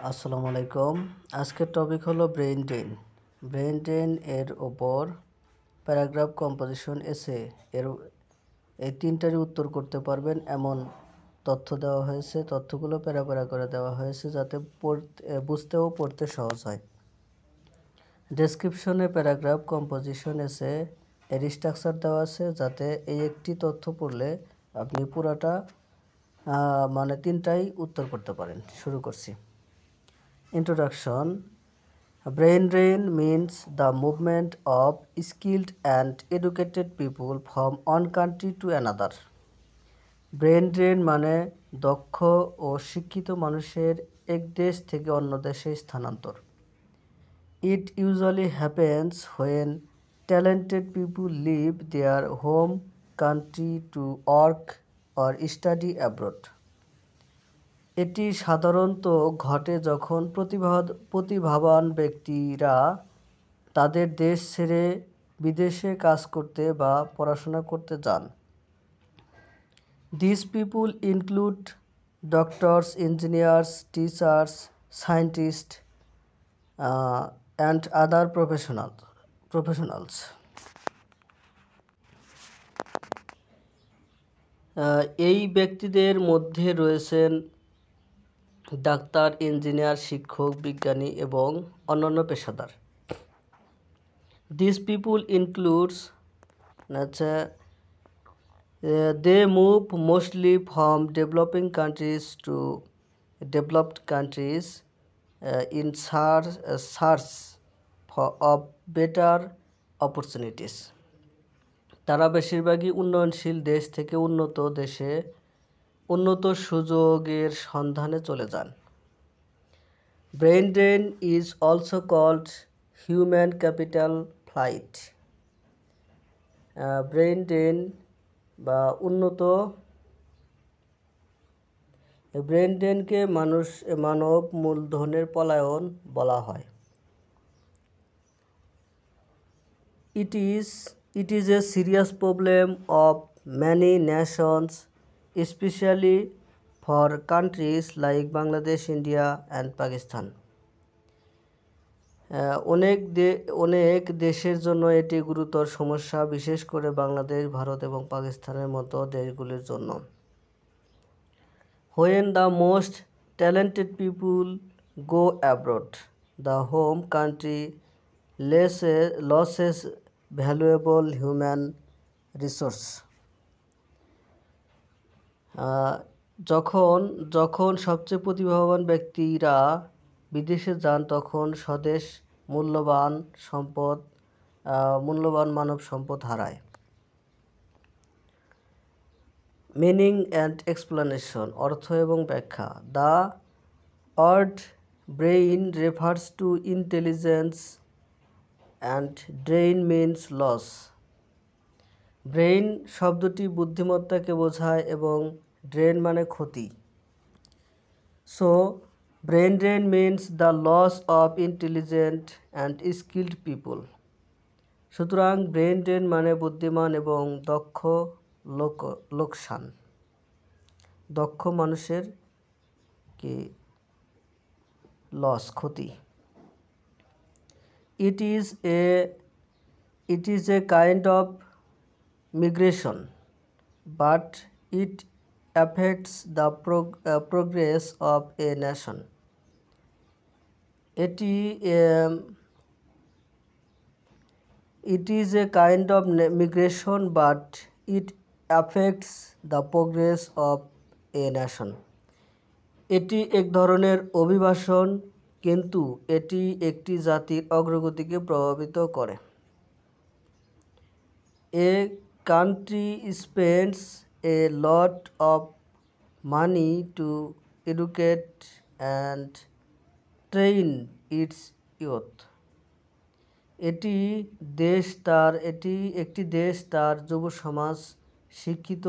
আসসালামু আলাইকুম। আজকের টপিক হলো ব্রেইন ড্রেন। ব্রেইন ড্রেন এর ওপর প্যারাগ্রাফ কম্পোজিশন এসে এর এই তিনটারই উত্তর করতে পারবেন এমন তথ্য দেওয়া হয়েছে। তথ্যগুলো প্যারা প্যারা করে দেওয়া হয়েছে যাতে বুঝতে ও পড়তে সহজ হয়। ডেসক্রিপশনে প্যারাগ্রাফ কম্পোজিশন এসে এর স্ট্রাকচার দেওয়া আছে যাতে এই একটি তথ্য পড়লে আপনি পুরাটা মানে তিনটাই উত্তর করতে পারেন। শুরু করছি। Introduction. Brain drain means the movement of skilled and educated people from one country to another. Brain drain মানে দক্ষ ও শিক্ষিত মানুষের এক দেশ থেকে অন্য দেশে স্থানান্তর। It usually happens when talented people leave their home country to work or study abroad. এটি সাধারণত ঘটে যখন প্রতিভাবান ব্যক্তিরা তাদের দেশ ছেড়ে বিদেশে কাজ করতে বা পড়াশোনা করতে যান। These people include doctors, engineers, teachers, scientists, and other professionals. এই ব্যক্তিদের মধ্যে রয়েছেন ডাক্তার, ইঞ্জিনিয়ার, শিক্ষক, বিজ্ঞানী এবং অন্যান্য পেশাদার। These people includes they move mostly from developing countries to developed countries in search of better opportunities. তারা বেশিরভাগই উন্নয়নশীল দেশ থেকে উন্নত দেশে উন্নত সুযোগের সন্ধানে চলে যান। Brain drain is also called human capital flight. Brain drain বা ব্রেইন ড্রেনকে মানব মূলধনের পলায়ন বলা হয়। It is a serious problem of many nations, especially for countries like Bangladesh, India and Pakistan. অনেক দেশের জন্য এটি গুরুতর সমস্যা, বিশেষ করে বাংলাদেশ, ভারত এবং পাকিস্তানের মতো দেশগুলির জন্য। When the most talented people go abroad, the home country loses valuable human resource. যখন সবচেয়ে প্রতিভাবান ব্যক্তিরা বিদেশে যান তখন স্বদেশ মূল্যবান মানব সম্পদ হারায়। মিনিং অ্যান্ড এক্সপ্লানেশন, অর্থ এবং ব্যাখ্যা। The word brain refers to intelligence and drain means loss. Brain শব্দটি বুদ্ধিমত্তাকে বোঝায় এবং ড্রেন মানে ক্ষতি। So brain drain means the loss of intelligent and skilled people. সুতরাং ব্রেইন ড্রেন মানে বুদ্ধিমান এবং দক্ষ লোকসান, দক্ষ মানুষের কি লস, ক্ষতি। It is a kind of migration, but it affects the progress of a nation. It is a kind of migration, but it affects the progress of a nation. এটি এক ধরনের অভিবাসন, কিন্তু এটি একটি জাতির অগ্রগতিকে প্রভাবিত করে। A country spends a lot of money to educate and train its youth. একটি দেশ তার যুব সমাজ শিক্ষিত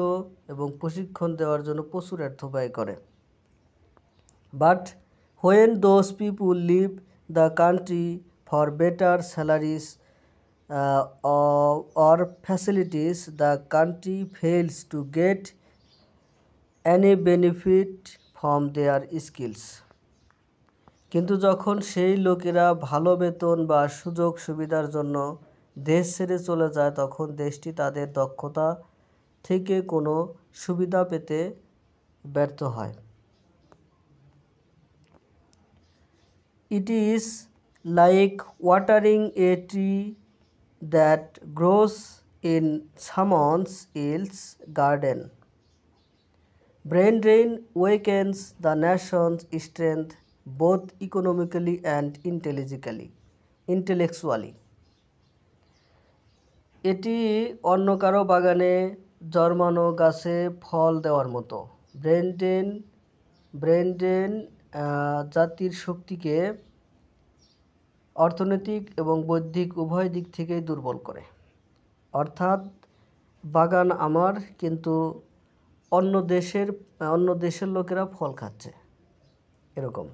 এবং প্রশিক্ষণ দেওয়ার জন্য প্রচুর অর্থ ব্যয় করে। But when those people leave the country for better salaries or facilities, the country fails to get any benefit from their skills. কিন্তু যখন সেই লোকেরা ভালো বেতন বা সুযোগ সুবিধার জন্য দেশ ছেড়ে চলে যায়, তখন দেশটি তাদের দক্ষতা থেকে কোনো সুবিধা পেতে ব্যর্থ হয়। It is like watering a tree that grows in someone else's garden. Brain drain weakens the nation's strength both economically and intellectually. এটি অন্য কারো বাগানে জন্মানো গাছে ফল দেওয়ার মতো। ব্রেন ড্রেন জাতির শক্তিকে অর্থনৈতিক এবং বৌদ্ধিক উভয় দিক থেকেই দুর্বল করে। অর্থাৎ বাগান আমার, কিন্তু অন্য দেশের লোকেরা ফল খাচ্ছে, এরকম।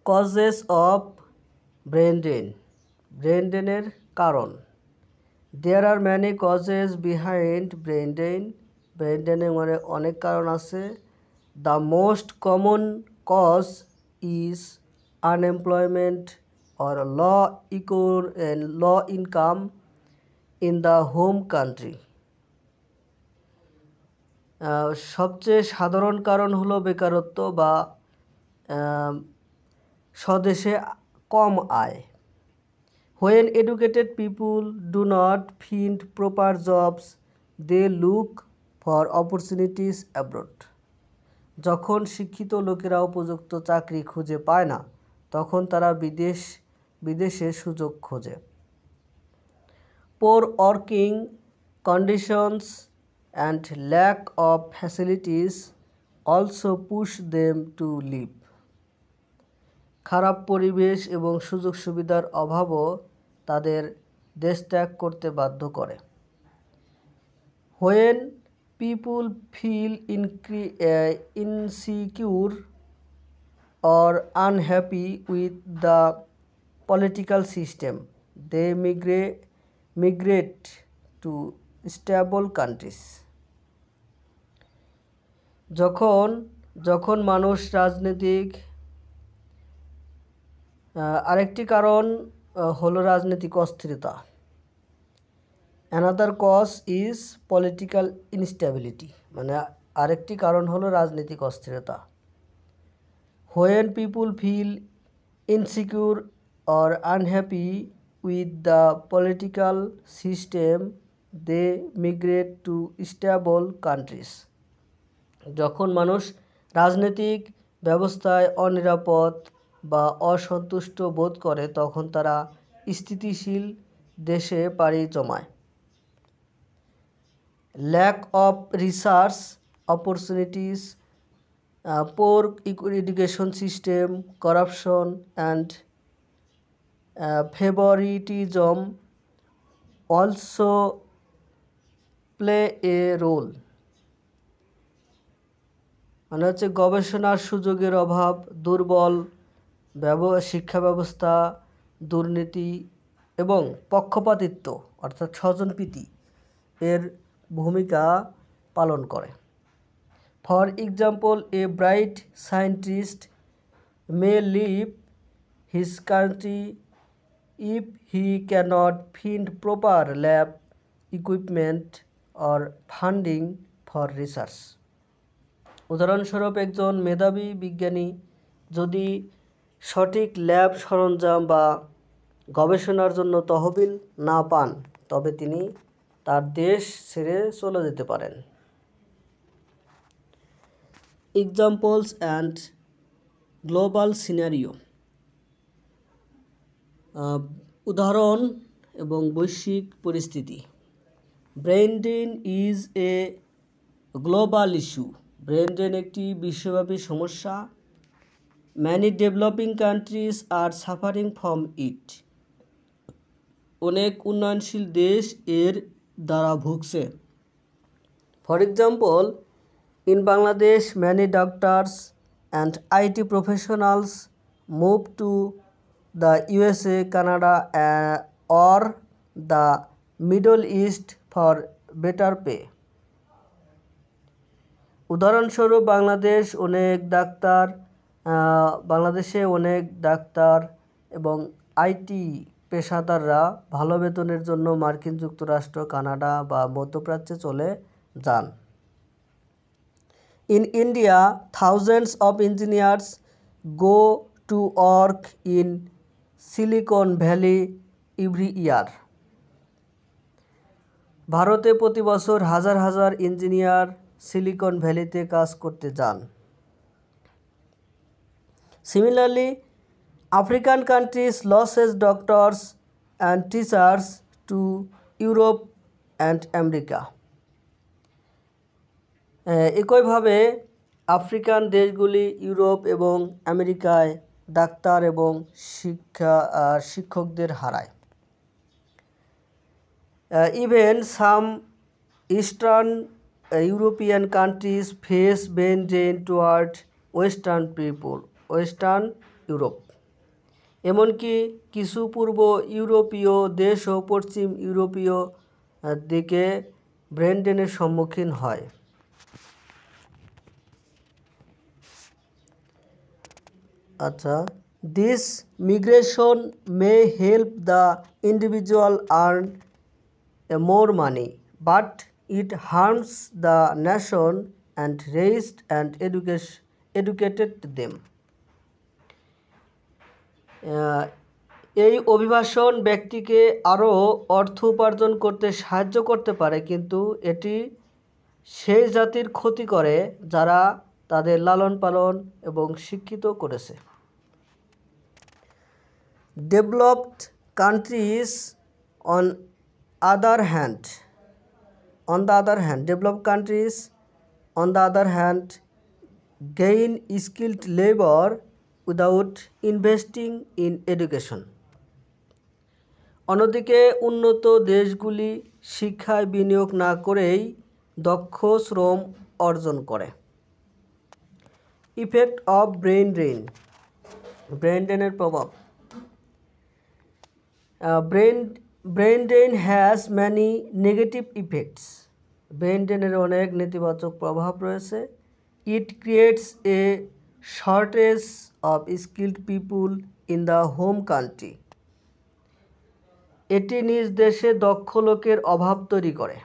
কজেস অফ ব্রেন ড্রেনের কারণ। There are many causes behind brain ড্রেনে মানে অনেক কারণ আছে। The most common cause is unemployment or low income in the home country. সবচেয়ে সাধারণ কারণ হলো বেকারত্ব বা স্বদেশে কম আয়। When educated people do not find proper jobs, they look for opportunities abroad. যখন শিক্ষিত লোকেরা উপযুক্ত চাকরি খুঁজে পায় না, তখন তারা বিদেশে সুযোগ খোঁজে। Poor working conditions and lack of facilities also push them to leave. খারাপ পরিবেশ এবং সুযোগ সুবিধার অভাবও তাদের দেশ ত্যাগ করতে বাধ্য করে। When people feel insecure or unhappy with the political system, they migrate to stable countries. যখন মানুষ রাজনৈতিক আরেকটি কারণ হলো রাজনৈতিক অস্থিরতা। Another cause is political instability, মানে আরেকটি কারণ হলো রাজনৈতিক অস্থিরতা। When people feel insecure or unhappy with the political system, they migrate to stable countries. যখন মানুষ রাজনৈতিক ব্যবস্থায় অনিরাপদ বা অসন্তুষ্ট বোধ করে, তখন তারা স্থিতিশীল দেশে পাড়ি জমায়। Lack of research opportunities, poor education system, corruption and favoritism also play a role. মানে হচ্ছে গবেষণার সুযোগের অভাব, দুর্বল শিক্ষা ব্যবস্থা, দুর্নীতি এবং পক্ষপাতিত্ব অর্থাৎ স্বজনপ্রীতি এর ভূমিকা পালন করে। For example, a bright scientist may leave his country if he cannot find proper lab equipment or funding for research. উদাহরণস্বরূপ, একজন মেধাবী বিজ্ঞানী যদি সঠিক ল্যাব সরঞ্জাম বা গবেষণার জন্য তহবিল না পান, তবে তিনি তার দেশ ছেড়ে চলে যেতে পারেন। Examples and global scenario. উদাহরণ এবং বৈশ্বিক পরিস্থিতি। Brain drain is a global issue. Brain drain একটি বিশ্বব্যাপী সমস্যা। Many developing countries are suffering from it. অনেক উন্নয়নশীল দেশ এর দ্বারা ভুগছে। For example, in Bangladesh many doctors and IT professionals move to the USA, Canada or the middle east for better pay. উদাহরণস্বরূপ, বাংলাদেশ অনেক ডাক্তার, বাংলাদেশে অনেক ডাক্তার এবং আইটি পেশাদাররা ভালো বেতনের জন্য মার্কিন যুক্তরাষ্ট্র, কানাডা বা মধ্যপ্রাচ্যে চলে যান। In India, thousands of engineers go to work in Silicon Valley every year. ভারতে প্রতি বছর হাজার হাজার ইঞ্জিনিয়ার সিলিকন ভ্যালিতে কাজ করতে যান। Similarly, African countries loses doctors and teachers to Europe and America. একইভাবে আফ্রিকান দেশগুলি ইউরোপ এবং আমেরিকায় ডাক্তার এবং শিক্ষকদের হারায়। Even some Eastern European countries face brain drain toward Western Europe. এমনকি কিছু পূর্ব ইউরোপীয় দেশ ও পশ্চিম ইউরোপীয় দিকে ব্রেন ড্রেনের সম্মুখীন হয়। আচ্ছা, this migration may help the individual earn more money, but it harms the nation and raised and educated them. এই অভিবাসন ব্যক্তিকে আরও অর্থ উপার্জন করতে সাহায্য করতে পারে, কিন্তু এটি সেই জাতির ক্ষতি করে যারা তাদের লালন পালন এবং শিক্ষিত করেছে। Developed countries on the other hand, gain skilled labor without investing in education. অন্যদিকে উন্নত দেশগুলি শিক্ষায় বিনিয়োগ না করেই দক্ষ শ্রম অর্জন করে। ইফেক্ট অফ ব্রেন ড্রেনের প্রভাব। Brain drain has many negative effects. Brain ড্রেনের অনেক নেতিবাচক প্রভাব রয়েছে। It creates a shortage of skilled people in the home country. এটি নিজ দেশে দক্ষ লোকের অভাব তৈরি করে।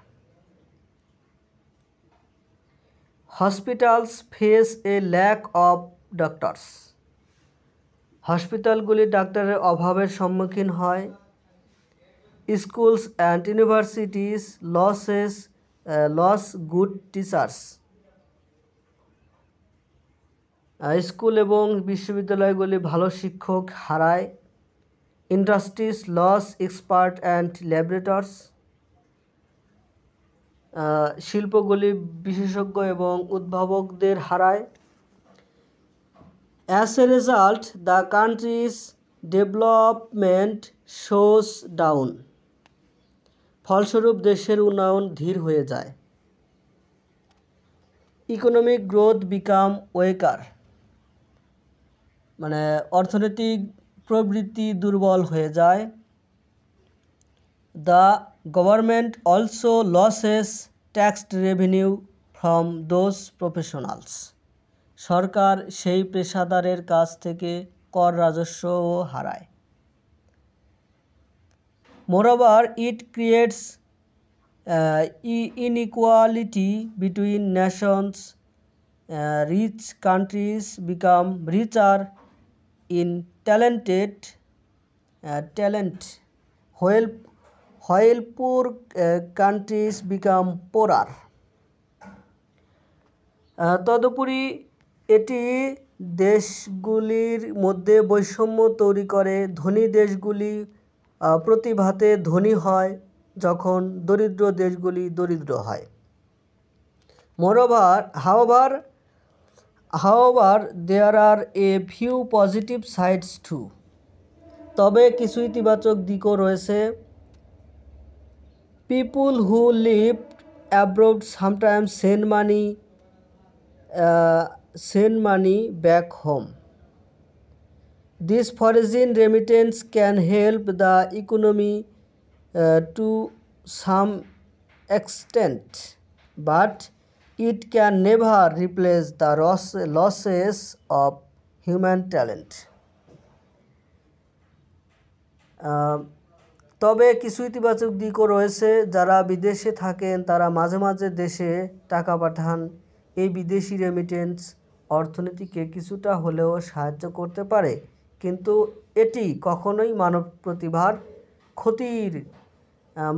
Hospitals face a lack of doctors. হসপিটালগুলি ডাক্তারের অভাবের সম্মুখীন হয়। Schools and universities lose good teachers. School এবং বিশ্ববিদ্যালয়গুলি ভালো শিক্ষক হারায়। Industries lose expert and laboratories. শিল্পগুলি বিশেষজ্ঞ এবং উদ্ভাবকদের হারায়। As a result the country's development শোস ডাউন। ফলস্বরূপ দেশের উন্নয়ন ধীর হয়ে যায়। ইকোনমিক গ্রোথ বিকাম ওয়েকার, মানে অর্থনৈতিক প্রবৃদ্ধি দুর্বল হয়ে যায়। The government also loses taxed revenue from those professionals. সরকার সেই পেশাদারের কাছ থেকে কর রাজস্বও হারায়। Moreover, it creates inequality between nations. Rich countries become richer in talent, while poor countries become poorer. তদুপরি এটি দেশগুলির মধ্যে বৈষম্য তৈরি করে। ধনী দেশগুলি প্রতিভাতে ধনী হয় যখন দরিদ্র দেশগুলি দরিদ্র হয়। However, there are a few positive sides too. তবে কিছু ইতিবাচক দিকও রয়েছে। People who live abroad sometimes send money back home. This foreign remittance can help the economy to some extent, but it can never replace the losses of human talent. তবে কিছু ইতিবাচক দিকও রয়েছে। যারা বিদেশে থাকেন তারা মাঝে মাঝে দেশে টাকা পাঠান। এই বিদেশি রেমিটেন্স অর্থনীতিকে কিছুটা হলেও সাহায্য করতে পারে, কিন্তু এটি কখনোই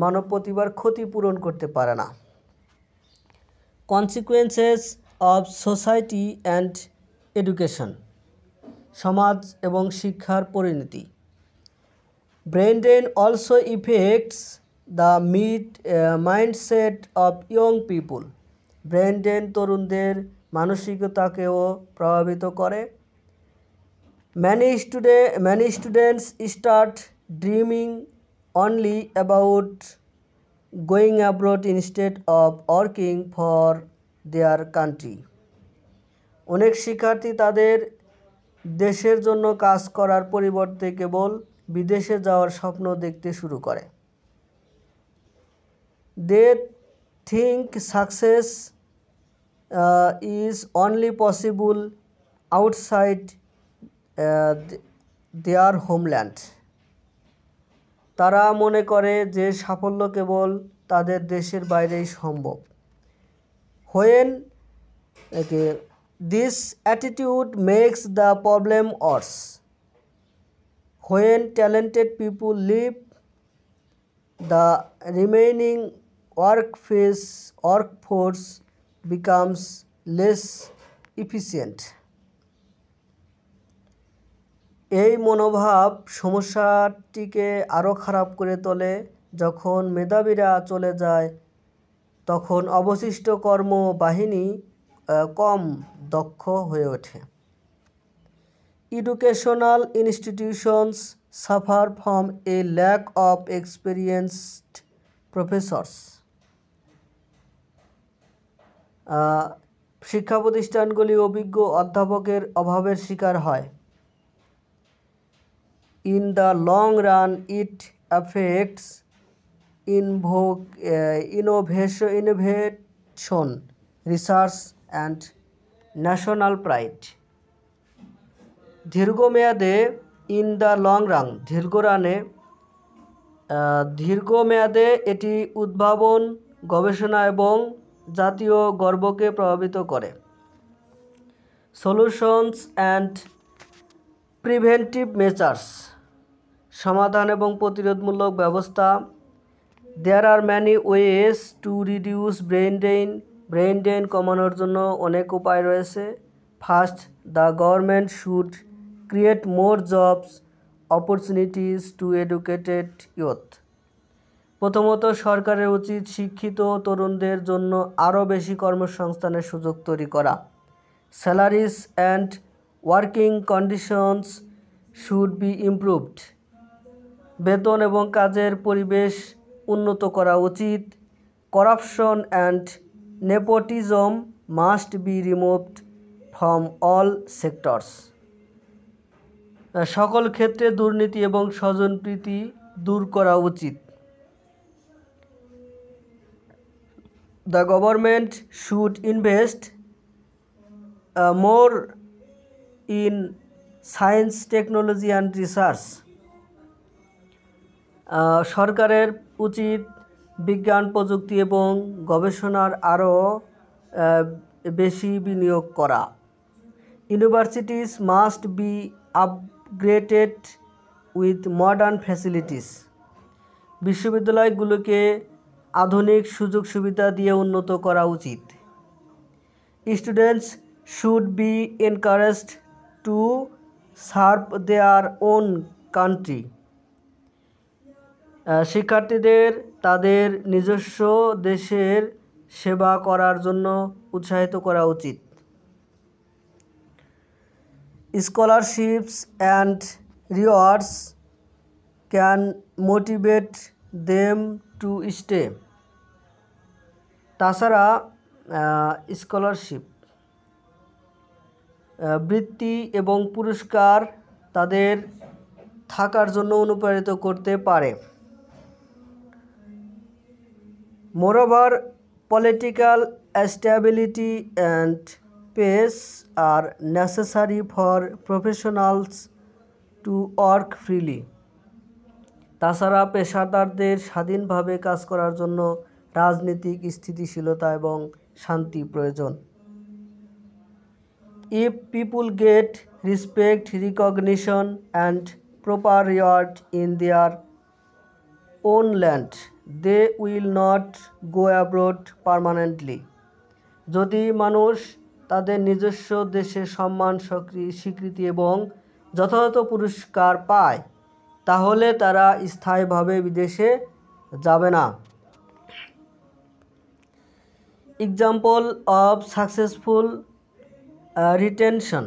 মানব প্রতিভার ক্ষতি পূরণ করতে পারে না। Consequences of society and education, সমাজ এবং শিক্ষার পরিণতি। Brain drain also effects the mindset of young people. Brain drain তরুণদের মানসিকতাকেও প্রভাবিত করে। Many students start dreaming only about going abroad instead of working for their country. অনেক শিক্ষার্থী তাদের দেশের জন্য কাজ করার পরিবর্তে কেবল বিদেশে যাওয়ার স্বপ্ন দেখতে শুরু করে। They think success is only possible outside their homeland. তারা মনে করে যে সাফল্য কেবল তাদের দেশের বাইরেই সম্ভব। This attitude makes the problem worse. When talented people leave, the remaining workforce becomes less efficient. এই মনোভাব সমস্যাটিকে আরও খারাপ করে তোলে। যখন মেধাবীরা চলে যায় তখন অবশিষ্ট কর্মবাহিনী কম দক্ষ হয়ে ওঠে। Educational institutions suffer from a lack of experienced professors. শিক্ষা প্রতিষ্ঠানগুলি অভিজ্ঞ অধ্যাপকের অভাবের শিকার হয়। In the long run, it affects innovation, research, and national pride. দীর্ঘমেয়াদে এটি উদ্ভাবন, গবেষণা এবং জাতীয় গর্বকে প্রভাবিত করে। Solutions and preventive measures, সমাধান এবং প্রতিরোধমূলক ব্যবস্থা। There are many ways to reduce brain drain. Brain drain কমানোর জন্য অনেক উপায় রয়েছে। First, the government should create more jobs opportunities to educated youth. প্রথমত সরকারের উচিত শিক্ষিত তরুণদের জন্য আরও বেশি কর্মসংস্থানের সুযোগ তৈরি করা। Salaries and working conditions should be improved. বেতন এবং কাজের পরিবেশ উন্নত করা উচিত। Corruption and nepotism must be removed from all sectors. সকল ক্ষেত্রে দুর্নীতি এবং স্বজনপ্রীতি দূর করা উচিত। The government should invest more in science, technology and research. সরকারের উচিত বিজ্ঞান, প্রযুক্তি এবং গবেষণার আরও বেশি বিনিয়োগ করা। Universities must be upgraded with modern facilities. বিশ্ববিদ্যালয়গুলোকে আধুনিক সুযোগ সুবিধা দিয়ে উন্নত করা উচিত। Students should be encouraged to serve their own country. শিক্ষার্থীদের তাদের নিজস্ব দেশের সেবা করার জন্য উৎসাহিত করা উচিত। Scholarships and rewards can motivate them to stay. তাছাড়া স্কলারশিপ, বৃত্তি এবং পুরস্কার তাদের থাকার জন্য অনুপ্রাণিত করতে পারে। Moreover, political stability and space are necessary for professionals to work freely. তাছাড়া পেশাদারদের স্বাধীনভাবে কাজ করার জন্য রাজনৈতিক স্থিতিশীলতা এবং শান্তি প্রয়োজন। If people get respect, recognition and proper reward in their own land, they will not go abroad permanently. যদি মানুষ তাদের নিজস্ব দেশে সম্মান, স্বীকৃতি এবং যথাযথ পুরস্কার পায়, তাহলে তারা স্থায়ীভাবে বিদেশে যাবে না। এক্সাম্পল অফ সাকসেসফুল রিটেনশন,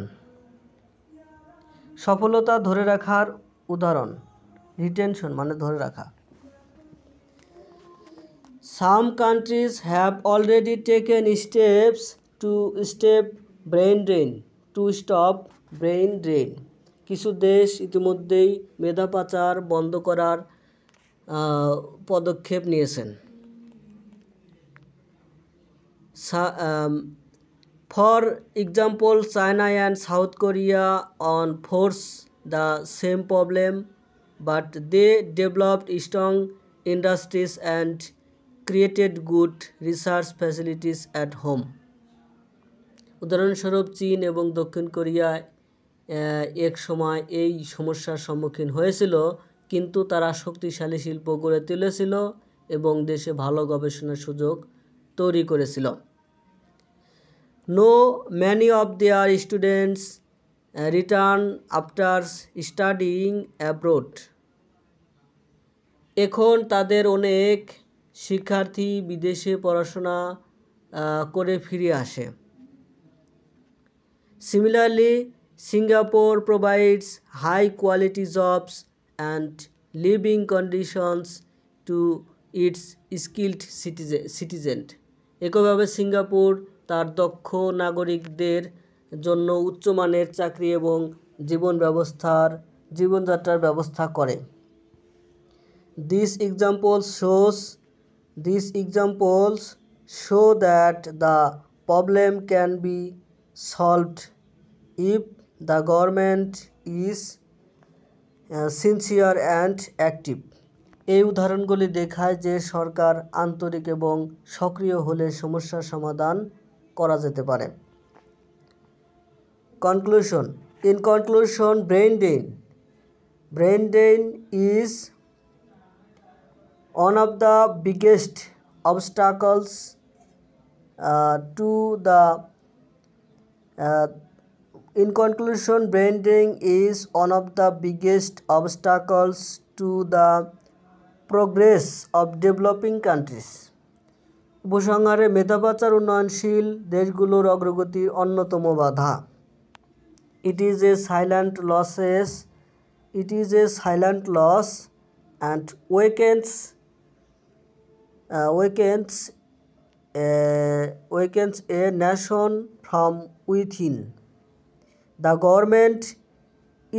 সফলতা ধরে রাখার উদাহরণ। রিটেনশন মানে ধরে রাখা। Some countries have already taken steps to stop brain drain. কিছু দেশ ইতিমধ্যেই মেধা পাচার বন্ধ করার পদক্ষেপ নিয়েছেন। For example, China and South Korea on force the same problem, but they developed strong industries and created good research facilities at home. উদাহরণস্বরূপ চীন এবং দক্ষিণ কোরিয়া এক সময় এই সমস্যার সম্মুখীন হয়েছিল, কিন্তু তারা শক্তিশালী শিল্প গড়ে তুলেছিল এবং দেশে ভালো গবেষণার সুযোগ তৈরি করেছিল। No, many of their students return after studying abroad. এখন তাদের অনেক শিক্ষার্থী বিদেশে পড়াশোনা করে ফিরে আসে। Similarly, Singapore provides high quality jobs and living conditions to its skilled citizens. একইভাবে সিঙ্গাপুর তার দক্ষ নাগরিকদের জন্য উচ্চমানের চাকরি এবং জীবনযাত্রার ব্যবস্থা করে। These examples show that the problem can be solved if the government is sincere and active. এই উদাহরণগুলি দেখায় যে সরকার আন্তরিক এবং সক্রিয় হলে সমস্যার সমাধান করা যেতে পারে। Conclusion. In conclusion, brain drain is one of the biggest obstacles to the In conclusion, brain drain is one of the biggest obstacles to the progress of developing countries. উপসংহারে মেধা পাচার উন্নয়নশীল দেশগুলোর অগ্রগতির অন্যতম বাধা। It is a silent loss and weakens a nation from within. The government,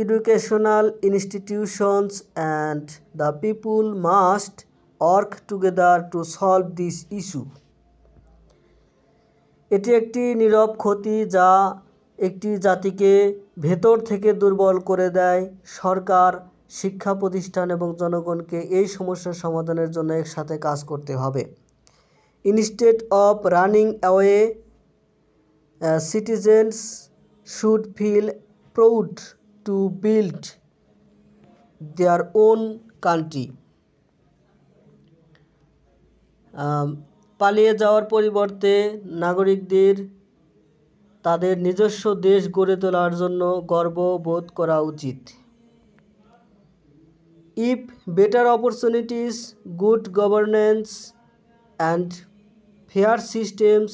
educational institutions and the people must work together to solve this issue. এটি একটি নীরব ক্ষতি যা একটি জাতিকে ভেতর থেকে দুর্বল করে দেয়। সরকার, শিক্ষা প্রতিষ্ঠান এবং জনগণকে এই সমস্যার সমাধানের জন্য একসাথে কাজ করতে হবে। Instead of running away, citizens should feel proud to build their own country. পালিয়ে যাওয়ার পরিবর্তে নাগরিকদের তাদের নিজস্ব দেশ গড়ে তোলার জন্য গর্ববোধ করা উচিত। If better opportunities, good governance and fair systems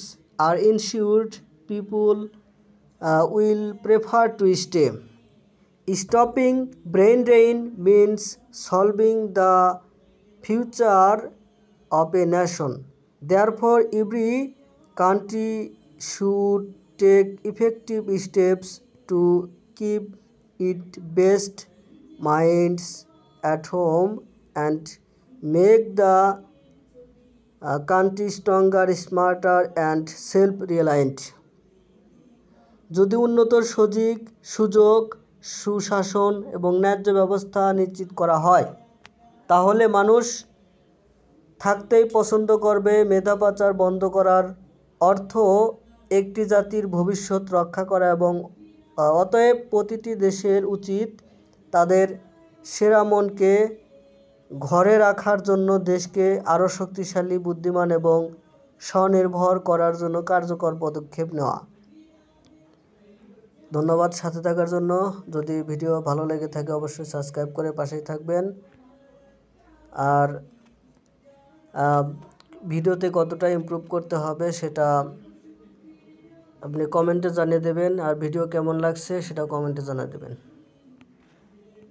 are ensured, people will prefer to stay. Stopping brain drain means solving the future of a nation. Therefore, every country should take effective steps to keep its best minds at home and make the country stronger, smarter and self-reliant. যদি উন্নত সুযোগ, সুশাসন এবং ন্যায্য ব্যবস্থা নিশ্চিত করা হয়, তাহলে মানুষ থাকতেই পছন্দ করবে। মেধা পাচার বন্ধ করার অর্থ একটি জাতির ভবিষ্যৎ রক্ষা করা এবং অতএব প্রতিটি দেশের উচিত তাদের সেরা মনকে ঘরে রাখার জন্য দেশকে আরও শক্তিশালী, বুদ্ধিমান এবং স্বনির্ভর করার জন্য কার্যকর পদক্ষেপ নেওয়া। ধন্যবাদ সাথে থাকার জন্য। যদি ভিডিও ভালো লেগে থাকে অবশ্যই সাবস্ক্রাইব করে পাশেই থাকবেন। আর ভিডিওতে কতটা ইমপ্রুভ করতে হবে সেটা আপনি কমেন্টে জানিয়ে দেবেন, আর ভিডিও কেমন লাগছে সেটা কমেন্টে জানিয়ে দেবেন।